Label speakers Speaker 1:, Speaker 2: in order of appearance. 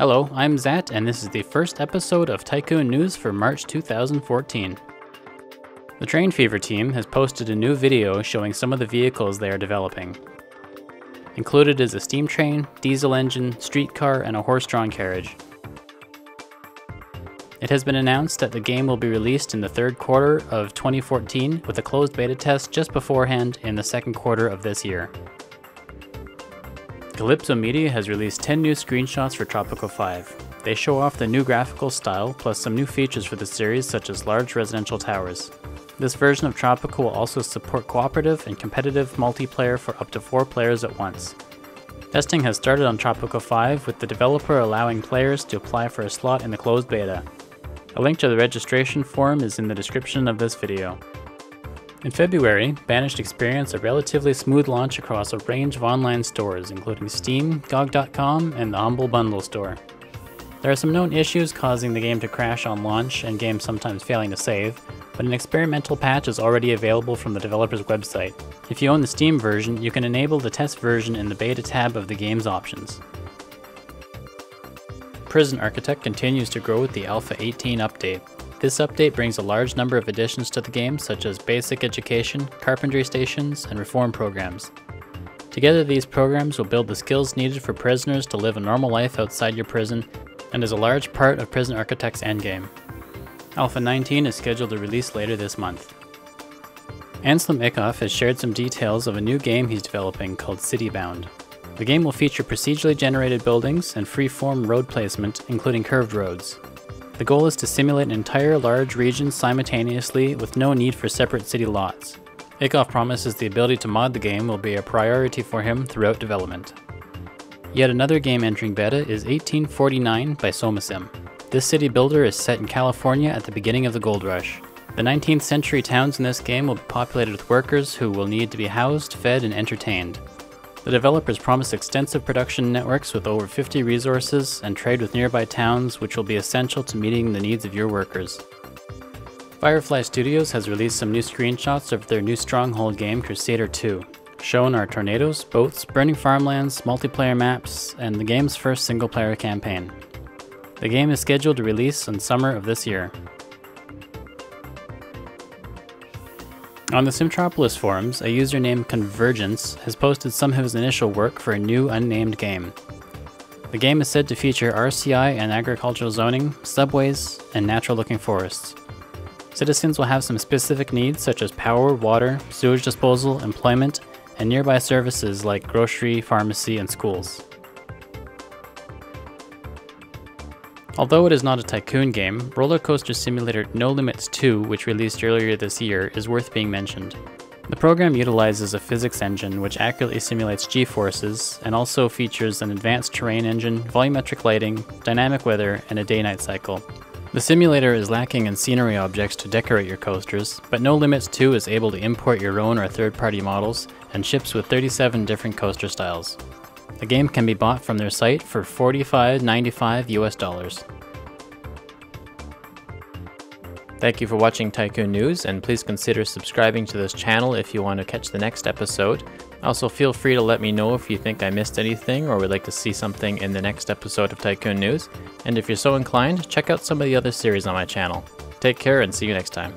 Speaker 1: Hello, I'm Zhatt, and this is the first episode of Tycoon News for March 2014. The Train Fever team has posted a new video showing some of the vehicles they are developing. Included is a steam train, diesel engine, streetcar, and a horse-drawn carriage. It has been announced that the game will be released in the third quarter of 2014 with a closed beta test just beforehand in the second quarter of this year. Calypso Media has released 10 new screenshots for Tropico 5. They show off the new graphical style plus some new features for the series such as large residential towers. This version of Tropico will also support cooperative and competitive multiplayer for up to 4 players at once. Testing has started on Tropico 5 with the developer allowing players to apply for a slot in the closed beta. A link to the registration form is in the description of this video. In February, Banished experienced a relatively smooth launch across a range of online stores including Steam, GOG.com, and the Humble Bundle store. There are some known issues causing the game to crash on launch and games sometimes failing to save, but an experimental patch is already available from the developer's website. If you own the Steam version, you can enable the test version in the beta tab of the game's options. Prison Architect continues to grow with the Alpha 18 update. This update brings a large number of additions to the game such as basic education, carpentry stations, and reform programs. Together these programs will build the skills needed for prisoners to live a normal life outside your prison and is a large part of Prison Architect's endgame. Alpha 19 is scheduled to release later this month. Anselm Eckhoff has shared some details of a new game he's developing called Citybound. The game will feature procedurally generated buildings and free-form road placement, including curved roads. The goal is to simulate an entire large region simultaneously with no need for separate city lots. Eckhoff promises the ability to mod the game will be a priority for him throughout development. Yet another game entering beta is 1849 by Somasim. This city builder is set in California at the beginning of the gold rush. The 19th century towns in this game will be populated with workers who will need to be housed, fed, and entertained. The developers promise extensive production networks with over 50 resources and trade with nearby towns which will be essential to meeting the needs of your workers. Firefly Studios has released some new screenshots of their new Stronghold game Crusader 2. Shown are tornadoes, boats, burning farmlands, multiplayer maps, and the game's first single-player campaign. The game is scheduled to release in summer of this year. On the Simtropolis forums, a user named Convergence has posted some of his initial work for a new unnamed game. The game is said to feature RCI and agricultural zoning, subways, and natural-looking forests. Citizens will have some specific needs such as power, water, sewage disposal, employment, and nearby services like grocery, pharmacy, and schools. Although it is not a Tycoon game, Roller Coaster Simulator No Limits 2, which released earlier this year, is worth being mentioned. The program utilizes a physics engine which accurately simulates G-forces and also features an advanced terrain engine, volumetric lighting, dynamic weather, and a day-night cycle. The simulator is lacking in scenery objects to decorate your coasters, but No Limits 2 is able to import your own or third-party models and ships with 37 different coaster styles. The game can be bought from their site for $45.95 US. Thank you for watching Tycoon News, and please consider subscribing to this channel if you want to catch the next episode. Also, feel free to let me know if you think I missed anything or would like to see something in the next episode of Tycoon News. And if you're so inclined, check out some of the other series on my channel. Take care and see you next time.